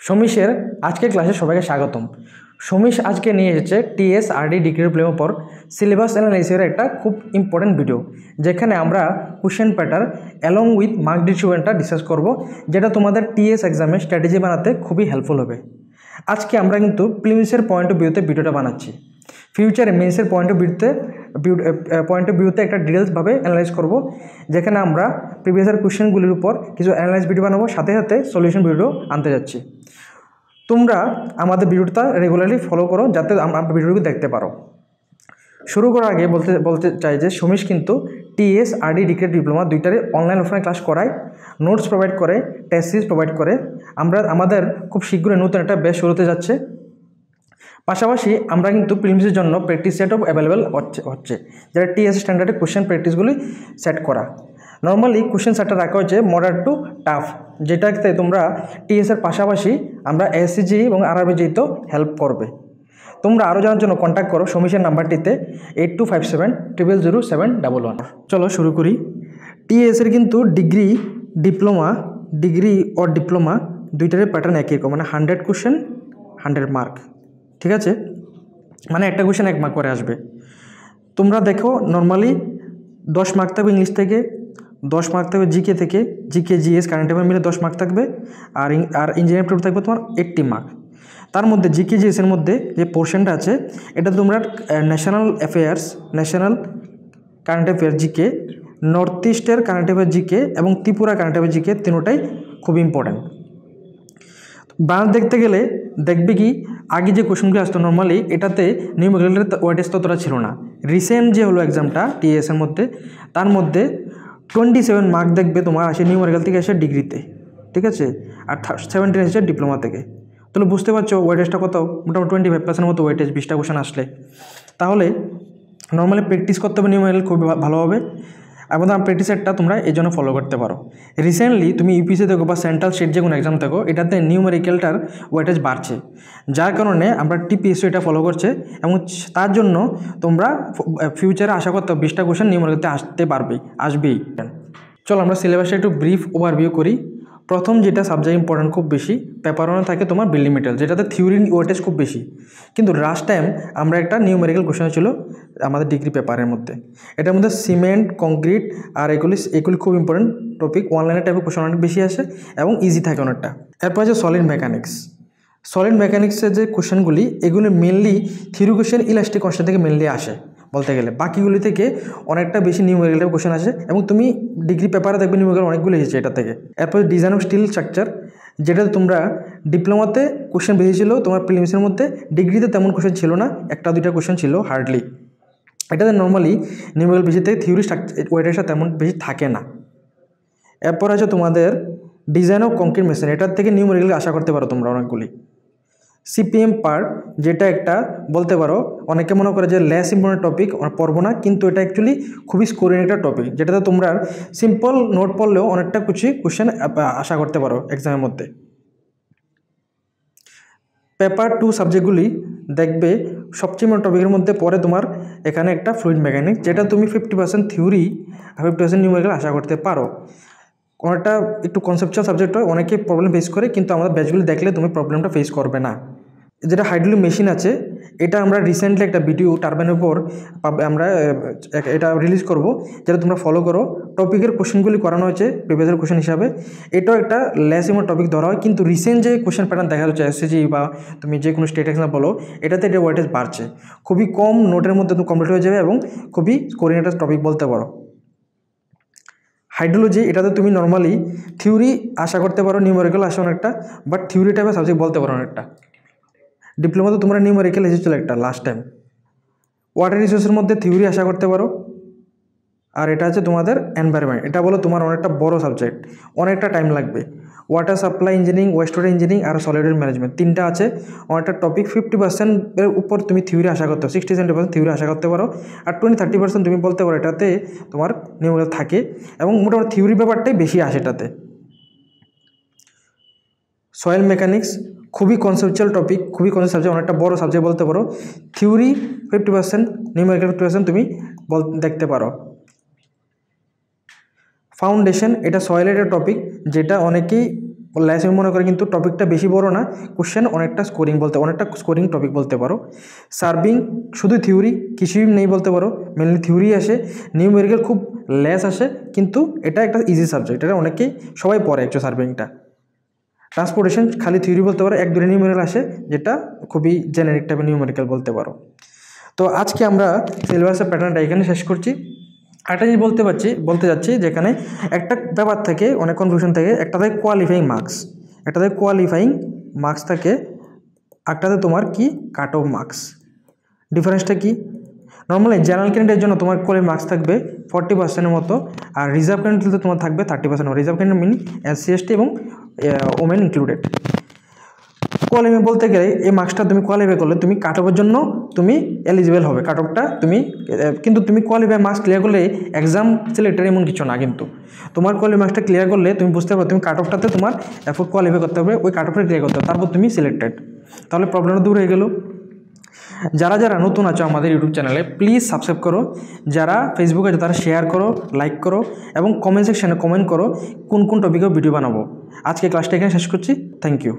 সমীশের আজকের ক্লাসে সবাইকে স্বাগতম। সমীশ আজকে নিয়ে এসেছে টিএসআরডি ডিগ্রি ডিপ্লোমা পর সিলেবাস অ্যানালাইসিসের একটা খুব ইম্পর্টেন্ট ভিডিও, যেখানে আমরা question pattern along with mark ডিস্ট্রিবিউশনটা ডিসকাস করব, যেটা তোমাদের টিএস এক্সামে স্ট্র্যাটেজি বানাতে খুবই হেল্পফুল হবে। আজকে আমরা কিন্তু প্রিলিমসের পয়েন্ট অফ ভিউতে ভিডিওটা বানাচ্ছি, ফিউচারে মেন্সের পয়েন্ট অফ ভিউতে একটা ডিটেলসভাবে অ্যানালাইজ করব, যেখানে আমরা প্রিভিয়াসের কোশ্চেনগুলির উপর কিছু অ্যানালাইজ ভিডিও বানাবো, সাথে সাথে সলিউশন ভিডিও আনতে যাচ্ছি। তোমরা আমাদের ভিডিওটা রেগুলারলি ফলো করো, যাতে আমরা ভিডিওগুলো দেখতে পারো। শুরু করার আগে বলতে চাই যে সমীশ কিন্তু টিএসআরডি ডিগ্রি ডিপ্লোমা দুইটারই অনলাইন অফলাইন ক্লাস করায়, নোটস প্রোভাইড করে, টেস্ট সিরিজ প্রোভাইড করে। আমাদের খুব শীঘ্রই নতুন একটা ব্যাচ শুরু হতে যাচ্ছে। পাশাপাশি আমরা কিন্তু প্রিলিমসের জন্য প্র্যাকটিস সেটও অ্যাভেলেবেল হচ্ছে, যেটা টিএস স্ট্যান্ডার্ডে কোশ্চেন প্র্যাকটিসগুলি সেট করা। নর্মালি কোশ্চেন সেটটা রাখা হচ্ছে মডারেট টু টাফ, যেটাতে তোমরা টিএসের পাশাপাশি আমরা এসসিজি এবং আরআরবিজিতেও হেল্প করবে। তোমরা আরও জানার জন্য কন্ট্যাক্ট করো সমীশের নাম্বারটিতে 8257000711। চলো শুরু করি। টিএসের কিন্তু ডিগ্রি ডিপ্লোমা দুইটারই প্যাটার্ন একই রকম, মানে 100 কোশ্চেন 100 মার্ক। ঠিক আছে, মানে একটা কোশ্চেন 1 মার্ক করে আসবে। তোমরা দেখো নর্মালি 10 মার্ক থাকবে ইংলিশ থেকে, 10 মার্ক থাকবে জিকে থেকে, জিকে জিএস কারেন্ট অ্যাফেয়ার মিলে 10 মার্ক থাকবে, আর ইঞ্জিনিয়ারিং পেপার থাকবে তোমার 80 মার্ক। তার মধ্যে জিকে জিএসের মধ্যে যে পোর্শনটা আছে, এটা তোমরা national current affair GK, north ইস্টের কারেন্ট অ্যাফেয়ার জিকে এবং ত্রিপুরা কারেন্ট অ্যাফেয়ার জিকে, তিনোটাই খুব ইম্পর্ট্যান্ট। বাংলা দেখতে গেলে দেখবে কি আগে যে কোশ্চেনগুলো আসতো নর্মালি, এটাতে নিউমেরিক্যালের ওয়েটেজ ততটা ছিল না। রিসেন্ট যে হলো এক্সামটা টিএসের মধ্যে, তার মধ্যে 27 মার্ক দেখবে তোমার আসে নিউমেরিক্যাল থেকে, আসে ডিগ্রিতে। ঠিক আছে, আর 17 এসেছে ডিপ্লোমা থেকে। তাহলে বুঝতে পারছো ওয়েটেজটা কত, মোটামুটি 25% মতো ওয়েটেজ 20টা কোশ্চেন আসলে। তাহলে নর্মালি প্র্যাকটিস করতে হবে নিউমেরিক্যাল খুব ভালোভাবে, এবং প্র্যাকটিস সেটটা তোমরা এই জন্য ফলো করতে পারো। রিসেন্টলি তুমি ইউপিসি দেখো বা সেন্ট্রাল স্টেট যে কোনো এক্সাম দেখো, এটাতে নিউমেরিক্যালটার ওয়েটেজ বাড়ছে, যার কারণে আমরা টিপিএসসি এটা ফলো করছে, এবং তার জন্য তোমরা ফিউচারে আশা করতে 20টা কোশ্চেন নিউমেরিক্যালতে আসবেই। চলো আমরা সিলেবাসটা একটু ব্রিফ ওভারভিউ করি। প্রথম যেটা সাবজেক্ট ইম্পর্টেন্ট খুব বেশি, পেপার 1 থাকে তোমার বিল্ডিং মেটেরিয়াল, যেটাতে থিওরি ওয়েটেজ খুব বেশি। কিন্তু লাস্ট টাইম আমরা একটা নিউমেরিক্যাল কোশ্চেন ছিল আমাদের ডিগ্রি পেপারের মধ্যে, এটার মধ্যে সিমেন্ট, কংক্রিট আর এগুলি খুব ইম্পর্টেন্ট টপিক। অনলাইনের টাইপের কোশ্চেন অনেক বেশি আসে এবং ইজি থাকে অনেকটা। এরপর আছে সলিড মেকানিক্সের যে কোশ্চেনগুলি, এগুলি mainly theory question, elastic constant থেকে মেনলি আসে বলতে গেলে। বাকিগুলি থেকে অনেকটা বেশি নিউমেরিক্যাল কোশ্চেন আসে, এবং তুমি ডিগ্রি পেপারে দেখবে নিউমেরিক্যাল অনেকগুলো এসেছে এটা থেকে। এরপর ডিজাইন অফ স্টিল স্ট্রাকচার, যেটা তোমরা ডিপ্লোমাতে কোশ্চেন বেশি ছিল, তোমার প্রিলিমসের মধ্যে ডিগ্রিতে তেমন কোশ্চেন ছিল না, 1-2টা কোশ্চেন ছিল হার্ডলি। এটাতে নর্মালি নিউমেরিক্যাল বেশি থেকে, থিওরি ওয়েটেজটা তেমন বেশি থাকে না। এরপর আছে তোমাদের ডিজাইন অফ কংক্রিট মেশিন, এটার থেকে নিউমেরিক্যাল আশা করতে পারো তোমরা অনেকগুলি। সিপিএম পার্ট, যেটা একটা বলতে পারো অনেকে মনে করে যে লেস ইম্পর্টেন্ট টপিক, পড়বো না, কিন্তু এটা অ্যাকচুয়ালি খুবই স্কোরিং একটা টপিক, যেটাতে তোমরা সিম্পল নোট পড়লেও অনেকটা কিছু কোশ্চেন আশা করতে পারো এক্সামের মধ্যে। পেপার 2 সাবজেক্টগুলি দেখবে সবচেয়ে বড় টপিকের মধ্যে পড়ে তোমার এখানে একটা ফ্লুইড মেকানিক্স, যেটা তুমি 50% থিওরি আর 50% নিউমেরিক্যাল আশা করতে পারো। অনেকটা একটু কনসেপচুয়াল সাবজেক্ট হয়, অনেকে প্রবলেম ফেস করে, কিন্তু আমাদের ব্যাচগুলি দেখলে তুমি প্রবলেমটা ফেস করবে না। যেটা হাইড্রোলিক মেশিন আছে, এটা আমরা রিসেন্টলি একটা ভিডিও টারবাইনের উপর আমরা এটা রিলিজ করব, যেটা তোমরা ফলো করো। টপিকের কোশ্চেনগুলি করানো হয়েছে প্রিভিয়াসের কোশ্চেন হিসাবে। এটাও একটা লেস ইম্পর্টেন্ট টপিক ধরা হয়, কিন্তু রিসেন্ট যে কোশ্চেন প্যাটার্ন দেখা যাচ্ছে এসসিজি বা তুমি যে কোনো স্টেট এক্সাম বলো, এটাতে এটা ওয়েটেজ বাড়ছে, খুবই কম নোটের মধ্যে তুমি কমপ্লিট হয়ে যাবে, এবং খুবই স্কোরিং একটা টপিক বলতে পারো। হাইড্রোলজি, এটাতে তুমি নর্মালি থিওরি আশা করতে পারো, নিউমেরিক্যাল আসে অনেকটা, বাট থিওরি টাইপের সাবজেক্ট বলতে পারো অনেকটা। ডিপ্লোমাতে তোমরা নিউমেরিক্যাল এসেছিল একটা লাস্ট টাইম। ওয়াটার রিসোর্সের মধ্যে থিওরি আশা করতে পারো। আর এটা আছে তোমাদের এনভায়রনমেন্ট, এটা বলো তোমার অনেকটা বড় সাবজেক্ট, অনেকটা টাইম লাগবে। Water supply engineering, waste water engineering আর সলিড ওয়েস্ট ম্যানেজমেন্ট, 3টা আছে, অনেকটা টপিক। 50%-এর উপর তুমি থিওরি আশা করতে পারো, 60-70% থিওরি আশা করতে পারো, আর 20-30% তুমি বলতে পারো এটাতে তোমার নিউমেরিক্যাল থাকে, এবং মোটামুটি থিওরি ব্যাপারটাই বেশি আসে এটাতে। সয়েল মেকানিক্স খুবই কনসেপচুয়াল টপিক, খুবই কনসেপ্ট সাবজেক্ট, অনেকটা বড় সাবজেক্ট বলতে পারো। থিওরি 50%, নিউমেরিক্যাল 50% তুমি দেখতে পারো। ফাউন্ডেশন, এটা সয়েলের একটা টপিক, যেটা অনেকেই লেস এমবি মনে করে, কিন্তু টপিকটা বেশি বড় না, কোশ্চেন অনেকটা স্কোরিং টপিক বলতে পারো। সার্ভিং শুধু থিওরি, কিছুই নেই বলতে পারো, মেনলি থিওরি আসে, নিউমেরিক্যাল খুব লেস আসে, কিন্তু এটা একটা ইজি সাবজেক্ট, এটা অনেকেই সবাই পড়ে অ্যাকচুয়ালি সার্ভিংটা। ট্রান্সপোর্টেশন খালি থিওরি বলতে পারো, 1-2 নিউমেরিক্যাল আসে, যেটা খুবই জেনারিক টাইপের নিউমেরিক্যাল বলতে পারো। তো আজকে আমরা সিলেবাসের প্যাটার্নটা এখানে শেষ করছি। একটা জিনিস বলতে যাচ্ছি, যেখানে একটা ব্যাপার থাকে, অনেক কনফিউশন থাকে, একটা থাকে কোয়ালিফাইং মার্কস থাকে, একটাতে তোমার কি কাট অফ মার্কস। ডিফারেন্সটা কি? নর্মালি জেনারেল ক্যান্ডিডেটের জন্য তোমার কোয়ালিফাইং মার্কস থাকবে 40% মতো, আর রিজার্ভ ক্যান্ডিডেটে তোমার থাকবে 30%। Reserve candidate mini SC ST এবং ওমেন ইনক্লুডেড। কোয়ালিফাই বলতে গেলে এই মার্কসটা তুমি কোয়ালিফাই করলে তুমি কাট অফের জন্য তুমি এলিজিবল হবে, কাট অফটা তুমি, কিন্তু তুমি কোয়ালিফাই মার্কস ক্লিয়ার করলে এক্সাম সিলেক্টেড এমন কিছু না, কিন্তু তোমার কোয়ালিফাই মার্কসটা ক্লিয়ার করলে তুমি বুঝতে পারো তুমি কাট অফটাতে তোমার এফোর্ট কোয়ালিফাই করতে হবে, ওই কাট অফটা ক্লিয়ার করতে হবে, তারপর তুমি সিলেক্টেড। তাহলে প্রবলেমটা দূর হয়ে গেল। যারা যারা নতুন আছো আমাদের ইউটিউব চ্যানেলে, প্লিজ সাবস্ক্রাইব করো। যারা ফেসবুকে আছে তারা শেয়ার করো, লাইক করো, এবং কমেন্ট সেকশানে কমেন্ট করো কোন কোন টপিকেও ভিডিও বানাবো। আজকে ক্লাসটা এখানে শেষ করছি। Thank you.